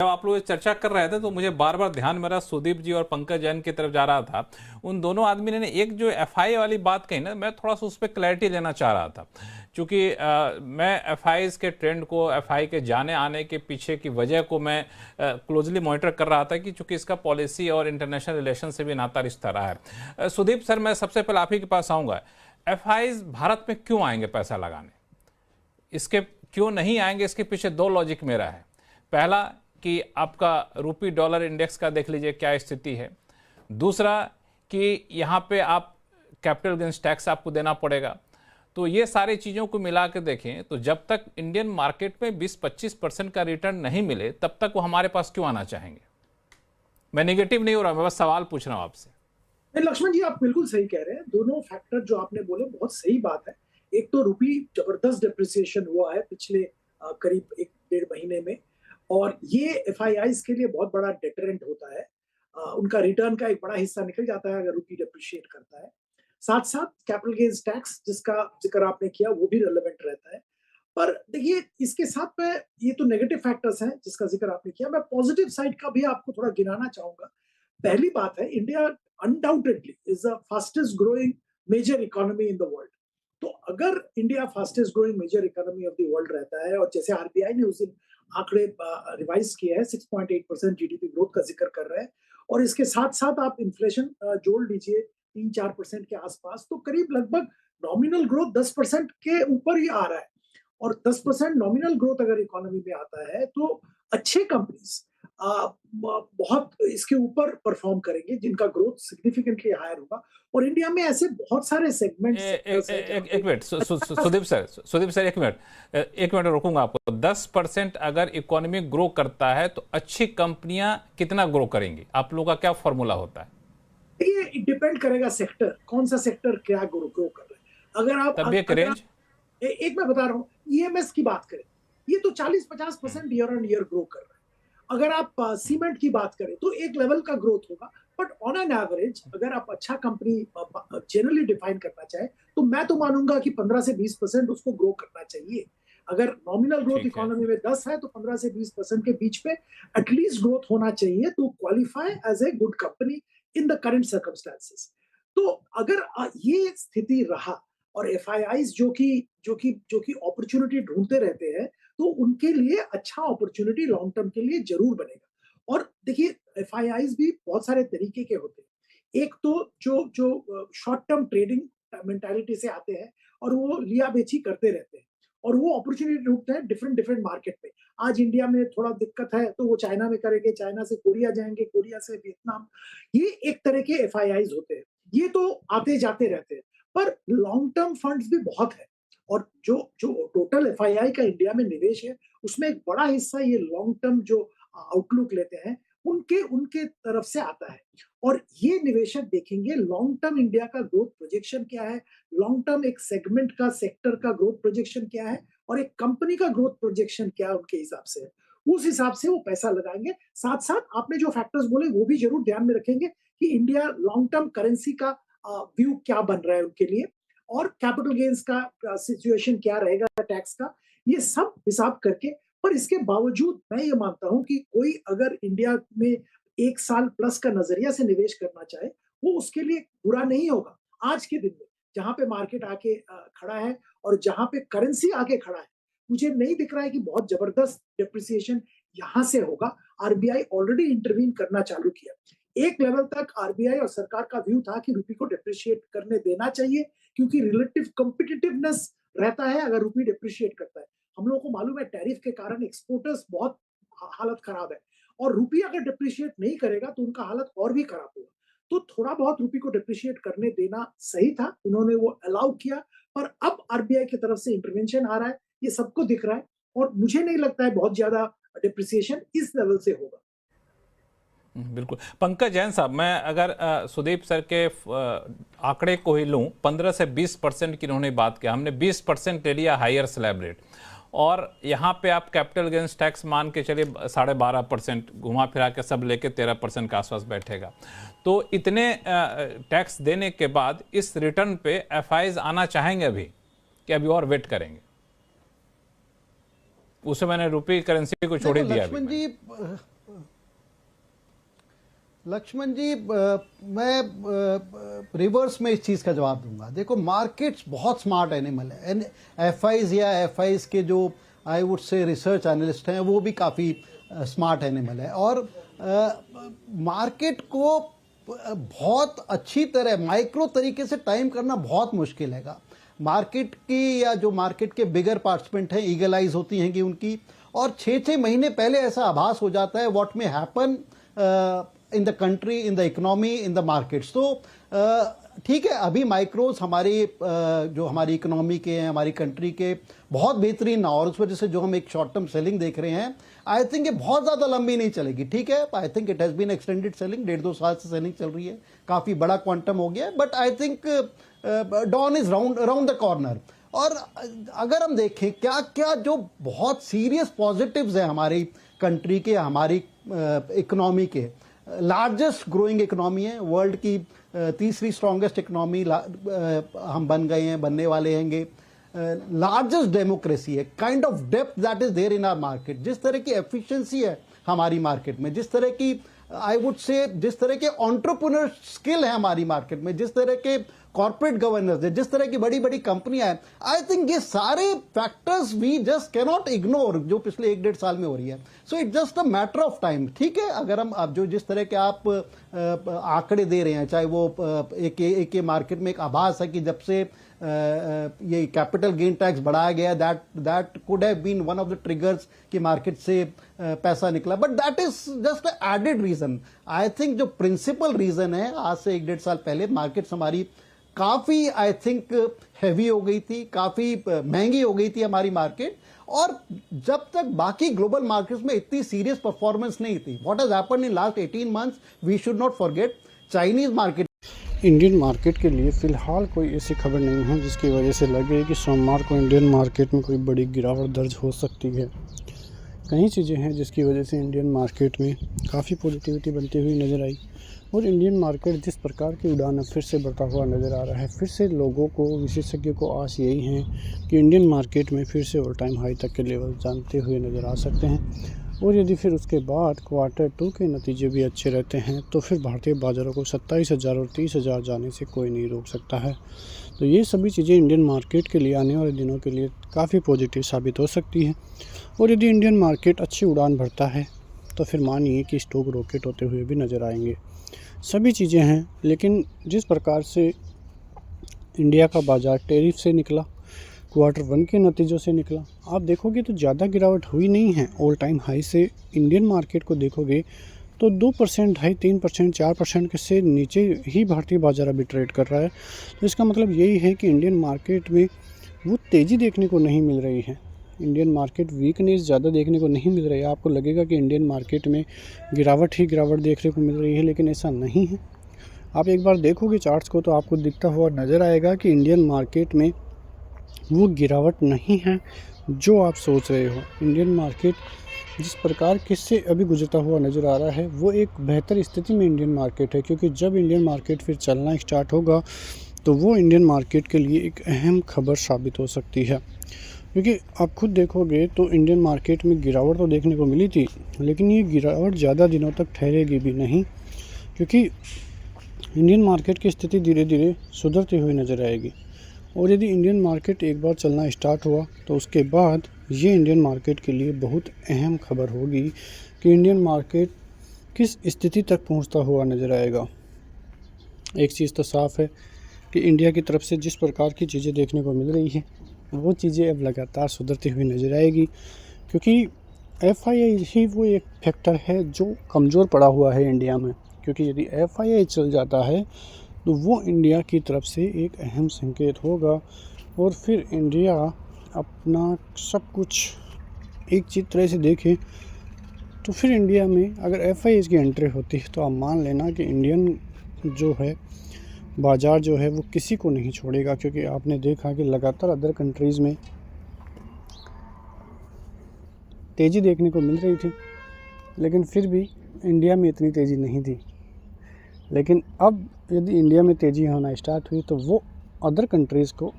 जब आप लोग चर्चा कर रहे थे तो मुझे बार बार ध्यान मेरा सुदीप जी और पंकज जैन की तरफ जा रहा था। उन दोनों आदमी ने एक जो एफआई वाली बात कही ना, मैं थोड़ा सा उस पर क्लैरिटी लेना चाह रहा था, क्योंकि मैं एफआई के ट्रेंड को, एफआई के जाने आने के पीछे की वजह को मैं क्लोजली मॉनिटर कर रहा था, कि चूंकि इसका पॉलिसी और इंटरनेशनल रिलेशन से भी नाता रिश्ता रहा है। सुदीप सर, मैं सबसे पहले आप ही के पास आऊँगा। एफआई भारत में क्यों आएंगे पैसा लगाने, इसके क्यों नहीं आएंगे, इसके पीछे दो लॉजिक मेरा है। पहला कि आपका रूपी डॉलर इंडेक्स का देख लीजिए क्या स्थिति है। दूसरा कि यहाँ पे आप कैपिटल गेन्स टैक्स आपको देना पड़ेगा। तो ये सारी चीज़ों को मिला के देखें तो जब तक इंडियन मार्केट में 20-25% का रिटर्न नहीं मिले तब तक वो हमारे पास क्यों आना चाहेंगे। मैं निगेटिव नहीं हो रहा, मैं बस सवाल पूछ रहा हूँ आपसे। नहीं लक्ष्मण जी, आप बिल्कुल सही कह रहे हैं। दोनों फैक्टर जो आपने बोले बहुत सही बात है। एक तो रुपी जबरदस्त डिप्रिसिएशन हुआ है पिछले करीब 1-1.5 महीने में, और ये एफआईआईज के लिए बहुत बड़ा डेटरेंट होता है। उनका रिटर्न का एक बड़ा हिस्सा निकल जाता है अगर रुपी डिप्रिशिएट करता है। साथ साथ कैपिटल गेन्स टैक्स जिसका जिक्र आपने किया वो भी रेलेवेंट रहता है। पर देखिए, इसके साथ में ये तो नेगेटिव फैक्टर्स हैं जिसका जिक्र आपने किया। मैं पॉजिटिव साइड का भी आपको थोड़ा गिनाना चाहूंगा। पहली बात है, India undoubtedly is the fastest growing major economy in the world. तो अगर India fastest growing major economy of the world रहता है, और जैसे आरबीआई ने उस दिन आंकड़े रिवाइज किए हैं, 6.8% जीडीपी ग्रोथ का जिक्र कर रहे हैं, और इसके साथ साथ आप इन्फ्लेशन जोड़ लीजिए 3-4% के आसपास, तो करीब लगभग नॉमिनल ग्रोथ 10% के ऊपर ही आ रहा है। और 10% नॉमिनल ग्रोथ अगर इकोनॉमी में आता है तो अच्छे कंपनीज बहुत इसके ऊपर परफॉर्म करेंगे जिनका ग्रोथ सिग्निफिकेंटली हायर होगा। और इंडिया में ऐसे बहुत सारे सेगमेंट्स एक मिनट सुदीप सर, एक मिनट रोकूंगा आपको। 10% अगर इकोनॉमी ग्रो करता है तो अच्छी कंपनियां कितना ग्रो करेंगी, आप लोगों का क्या फॉर्मूला होता है? ये डिपेंड करेगा सेक्टर, कौन सा सेक्टर क्या ग्रो कर रहा है। अगर आप तब एक रेंज, एक मैं बता रहा हूँ, ईएमएस की बात करें, ये तो 40-50% ईयर ऑन ईयर ग्रो कर रहा है। अगर आप सीमेंट की बात करें तो एक लेवल का ग्रोथ होगा, बट ऑन एन एवरेज अगर आप अच्छा कंपनी जनरली डिफाइन करना चाहे तो मैं तो मानूंगा कि 15 से 20% उसको ग्रो करना चाहिए। अगर नॉमिनल ग्रोथ इकोनॉमी में 10 है तो 15 से 20% के बीच में एटलीस्ट ग्रोथ होना चाहिए to qualify as a good company in the current circumstances. तो अगर ये स्थिति रहा, और एफआईआईज जो कि अपॉर्चुनिटी ढूंढते रहते हैं, तो उनके लिए अच्छा अपॉर्चुनिटी लॉन्ग टर्म के लिए जरूर बनेगा। और देखिए, एफआईआईज भी बहुत सारे तरीके के होते हैं। एक तो जो जो शॉर्ट टर्म ट्रेडिंग मेंटालिटी से आते हैं और वो लिया बेची करते रहते हैं, और वो अपॉर्चुनिटी ढूंढते हैं डिफरेंट डिफरेंट मार्केट में। आज इंडिया में थोड़ा दिक्कत है तो वो चाइना में करेंगे, चाइना से कोरिया जाएंगे, कोरिया से वियतनाम। ये एक तरह के एफआईआईज होते हैं, ये तो आते जाते रहते हैं। पर लॉन्ग टर्म फंड्स भी बहुत है, और जो जो टोटल एफआईआई का इंडिया में निवेश है उसमें एक बड़ा हिस्सा ये लॉन्ग टर्म जो आउटलुक लेते हैं उनके उनके तरफ से आता है। और ये निवेशक देखेंगे लॉन्ग टर्म इंडिया का ग्रोथ प्रोजेक्शन क्या है, लॉन्ग टर्म एक सेगमेंट का, सेक्टर का ग्रोथ प्रोजेक्शन क्या है, और एक कंपनी का ग्रोथ प्रोजेक्शन क्या उनके हिसाब से है। उस हिसाब से वो पैसा लगाएंगे। साथ साथ आपने जो फैक्टर्स बोले वो भी जरूर ध्यान में रखेंगे कि इंडिया लॉन्ग टर्म करेंसी का व्यू क्या बन रहा है उनके लिए, और कैपिटल गेन्स का सिचुएशन क्या रहेगा, टैक्स का, ये सब हिसाब करके। पर इसके बावजूद मैं ये मानता हूं कि कोई अगर इंडिया में 1 साल प्लस का नजरिया से निवेश करना चाहे वो उसके लिए बुरा नहीं होगा। आज के दिन में जहां पे मार्केट आके खड़ा है और जहां पे करेंसी आके खड़ा है, मुझे नहीं दिख रहा है कि बहुत जबरदस्त डिप्रिसिएशन यहां से होगा। आरबीआई ऑलरेडी इंटरवीन करना चालू किया। एक लेवल तक आरबीआई और सरकार का व्यू था कि रुपी को डिप्रिशिएट करने देना चाहिए, क्योंकि रिलेटिव कॉम्पिटिटिवनेस रहता है अगर रुपी डिप्रिशिएट करता है। हम लोगों को मालूम है टैरिफ के कारण एक्सपोर्टर्स बहुत हालत खराब है, और रुपी अगर डिप्रिशिएट नहीं करेगा तो उनका हालत और भी खराब होगा। तो थोड़ा बहुत रुपी को डिप्रिशिएट करने देना सही था, उन्होंने वो अलाउ किया। पर अब आरबीआई की तरफ से इंटरवेंशन आ रहा है, ये सबको दिख रहा है, और मुझे नहीं लगता है बहुत ज्यादा डिप्रिसिएशन इस लेवल से होगा। बिल्कुल। पंकज जैन साहब, मैं अगर सुदीप सर के आंकड़े को ही लूं, 15 से 20% की उन्होंने बात किया, हमने 20% ले लिया हायर स्लैब रेट, और यहाँ पे आप कैपिटल गेन्स टैक्स मान के चलिए 12.5%, घुमा फिरा के सब लेके 13% के आसपास बैठेगा। तो इतने टैक्स देने के बाद इस रिटर्न पे एफआईज आना चाहेंगे अभी, कि अभी और वेट करेंगे? उसे मैंने रुपी करेंसी को छोड़ ही दिया। लक्ष्मण जी, लक्ष्मण जी, मैं रिवर्स में इस चीज़ का जवाब दूंगा। देखो, मार्केट्स बहुत स्मार्ट एनिमल है। एफआईज या एफआईज के जो I would say research analyst हैं वो भी काफ़ी स्मार्ट एनिमल है। और मार्केट को बहुत अच्छी तरह माइक्रो तरीके से टाइम करना बहुत मुश्किल है। मार्केट की या जो मार्केट के बिगर पार्टिसिपेंट हैं, ईगल आइज होती हैं कि उनकी, और 6-6 महीने पहले ऐसा आभास हो जाता है what may happen in the country, in the economy, in the markets. तो ठीक है, अभी माइक्रोज हमारी जो हमारी इकोनॉमी के हैं, हमारी कंट्री के बहुत बेहतरीन, और उस वजह से जो हम एक शॉर्ट टर्म सेलिंग देख रहे हैं, आई थिंक ये बहुत ज़्यादा लंबी नहीं चलेगी। ठीक है, I think it has been extended selling, 1.5-2 साल से सेलिंग चल रही है, काफ़ी बड़ा क्वांटम हो गया है, but I think dawn is round the corner. और अगर हम देखें क्या क्या जो बहुत सीरियस पॉजिटिव्स हैं हमारी कंट्री के, हमारी इकोनॉमी के, लार्जेस्ट ग्रोइंग इकोनॉमी है, वर्ल्ड की तीसरी स्ट्रॉन्गेस्ट इकोनॉमी हम बन गए हैं, बनने वाले हैंगे, लार्जेस्ट डेमोक्रेसी है, kind of depth that is there in our market, जिस तरह की एफिशिएंसी है हमारी मार्केट में, जिस तरह की आई वुड से जिस तरह के एंटरप्रेन्योर स्किल है हमारी मार्केट में, जिस तरह के कॉर्पोरेट गवर्नेंस है, जिस तरह की बड़ी बड़ी कंपनियां हैं, आई थिंक ये सारे factors we just cannot ignore जो पिछले 1-1.5 साल में हो रही है। So it's just a matter of time. ठीक है, अगर हम अब जो जिस तरह के आप आंकड़े दे रहे हैं, चाहे वो एक मार्केट में एक आभास है कि जब से ये कैपिटल गेन टैक्स बढ़ाया गया, that could have been one of the triggers कि मार्केट से पैसा निकला, but that is just added reason. I think जो प्रिंसिपल रीजन है, आज से 1-1.5 साल पहले मार्केट्स हमारी काफी आई थिंक हैवी हो गई थी, काफी महंगी हो गई थी हमारी मार्केट, और जब तक बाकी ग्लोबल मार्केट्स में इतनी सीरियस परफॉर्मेंस नहीं थी, what has happened in last 18 months, we should not forget Chinese market. Indian market के लिए फ़िलहाल कोई ऐसी खबर नहीं है जिसकी वजह से लगे कि सोमवार को इंडियन मार्केट में कोई बड़ी गिरावट दर्ज हो सकती है। कई चीज़ें हैं जिसकी वजह से इंडियन मार्केट में काफ़ी पॉजिटिविटी बनती हुई नज़र आई, और इंडियन मार्केट जिस प्रकार की उड़ान अब फिर से बढ़ता हुआ नज़र आ रहा है, फिर से लोगों को, विशेषज्ञों को आस यही है कि इंडियन मार्केट में फिर से ऑल टाइम हाई तक के लेवल जानते हुए नज़र आ सकते हैं। और यदि फिर उसके बाद Q2 के नतीजे भी अच्छे रहते हैं तो फिर भारतीय बाज़ारों को 27,000 और 30,000 जाने से कोई नहीं रोक सकता है। तो ये सभी चीज़ें इंडियन मार्केट के लिए आने वाले दिनों के लिए काफ़ी पॉजिटिव साबित हो सकती हैं। और यदि इंडियन मार्केट अच्छी उड़ान भरता है तो फिर मानिए कि स्टॉक रॉकेट होते हुए भी नज़र आएंगे। सभी चीज़ें हैं, लेकिन जिस प्रकार से इंडिया का बाज़ार टैरिफ से निकला, Q1 के नतीजों से निकला, आप देखोगे तो ज़्यादा गिरावट हुई नहीं है। ऑल टाइम हाई से इंडियन मार्केट को देखोगे तो 2% हाई, 3%, 4% के से नीचे ही भारतीय बाज़ार अभी ट्रेड कर रहा है। तो इसका मतलब यही है कि इंडियन मार्केट में वो तेज़ी देखने को नहीं मिल रही है, इंडियन मार्केट वीकनेस ज़्यादा देखने को नहीं मिल रही है। आपको लगेगा कि इंडियन मार्केट में गिरावट ही गिरावट देखने को मिल रही है, लेकिन ऐसा नहीं है। आप एक बार देखोगे चार्ट्स को तो आपको दिखता हुआ नज़र आएगा कि इंडियन मार्केट में वो गिरावट नहीं है जो आप सोच रहे हो। इंडियन मार्केट जिस प्रकार किससे अभी गुजरता हुआ नज़र आ रहा है, वो एक बेहतर स्थिति में इंडियन मार्केट है, क्योंकि जब इंडियन मार्केट फिर चलना स्टार्ट होगा तो वो इंडियन मार्केट के लिए एक अहम खबर साबित हो सकती है। क्योंकि आप खुद देखोगे तो इंडियन मार्केट में गिरावट तो देखने को मिली थी, लेकिन ये गिरावट ज़्यादा दिनों तक ठहरेगी भी नहीं, क्योंकि इंडियन मार्केट की स्थिति धीरे धीरे सुधरती हुई नज़र आएगी। और यदि इंडियन मार्केट एक बार चलना स्टार्ट हुआ तो उसके बाद ये इंडियन मार्केट के लिए बहुत अहम खबर होगी कि इंडियन मार्केट किस स्थिति तक पहुंचता हुआ नज़र आएगा। एक चीज़ तो साफ़ है कि इंडिया की तरफ से जिस प्रकार की चीज़ें देखने को मिल रही है वो चीज़ें अब लगातार सुधरती हुई नज़र आएगी, क्योंकि FII ही वो एक फैक्टर है जो कमज़ोर पड़ा हुआ है इंडिया में। क्योंकि यदि FII चल जाता है तो वो इंडिया की तरफ से एक अहम संकेत होगा, और फिर इंडिया अपना सब कुछ एक चीज़ तरह से देखें तो फिर इंडिया में अगर FII की एंट्री होती है तो आप मान लेना कि इंडियन जो है बाज़ार जो है वो किसी को नहीं छोड़ेगा। क्योंकि आपने देखा कि लगातार अदर कंट्रीज़ में तेज़ी देखने को मिल रही थी, लेकिन फिर भी इंडिया में इतनी तेज़ी नहीं थी। लेकिन अब यदि इंडिया में तेज़ी होना स्टार्ट हुई तो वो अदर कंट्रीज़ को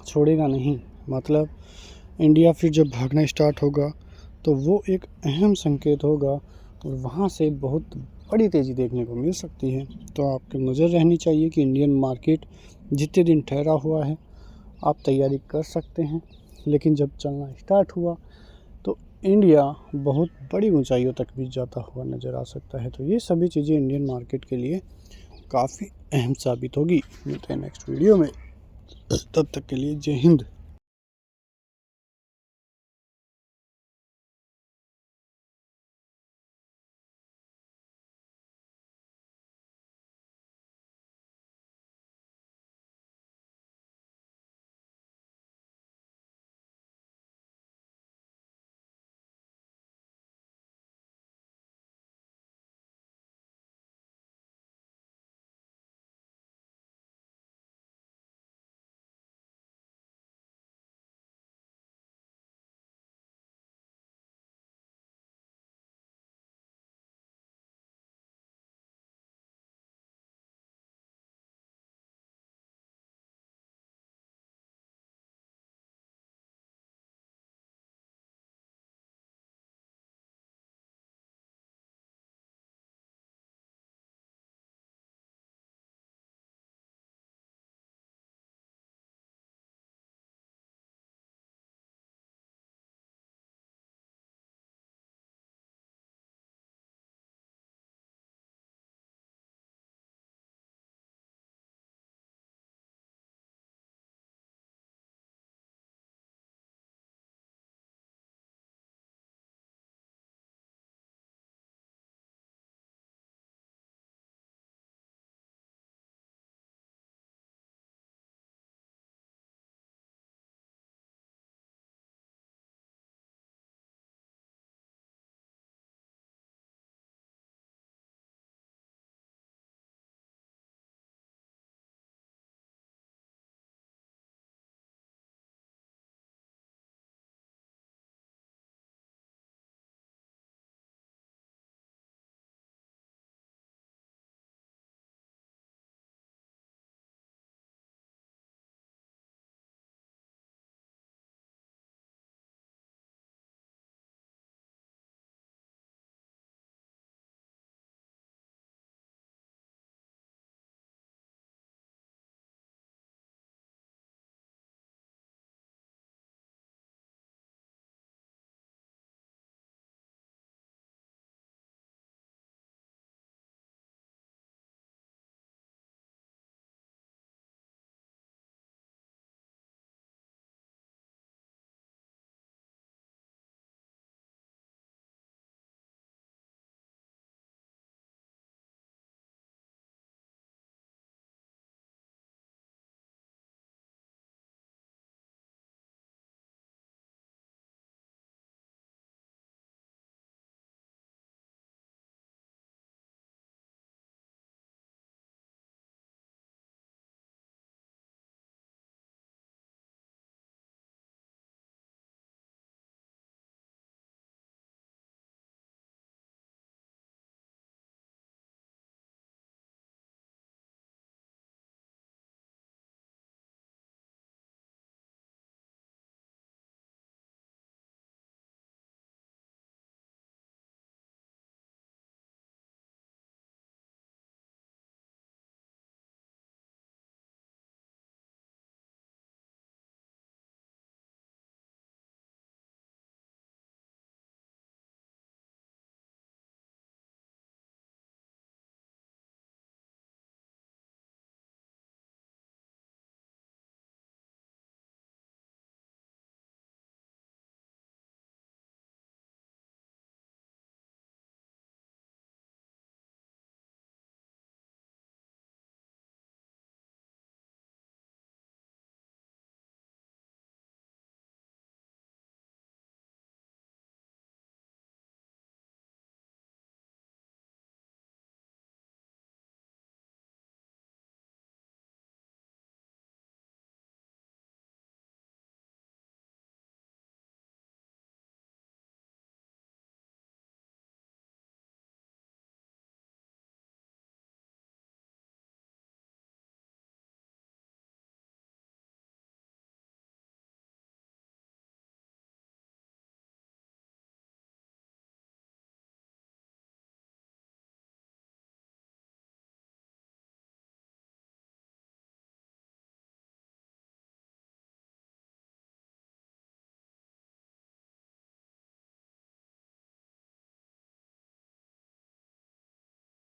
छोड़ेगा नहीं। मतलब इंडिया फिर जब भागना स्टार्ट होगा तो वो एक अहम संकेत होगा और वहाँ से बहुत बड़ी तेज़ी देखने को मिल सकती है। तो आपकी नज़र रहनी चाहिए कि इंडियन मार्केट जितने दिन ठहरा हुआ है आप तैयारी कर सकते हैं, लेकिन जब चलना स्टार्ट हुआ तो इंडिया बहुत बड़ी ऊंचाइयों तक भी जाता हुआ नज़र आ सकता है। तो ये सभी चीज़ें इंडियन मार्केट के लिए काफ़ी अहम साबित होगी। मिलते हैं नेक्स्ट वीडियो में, तब तक के लिए जय हिंद।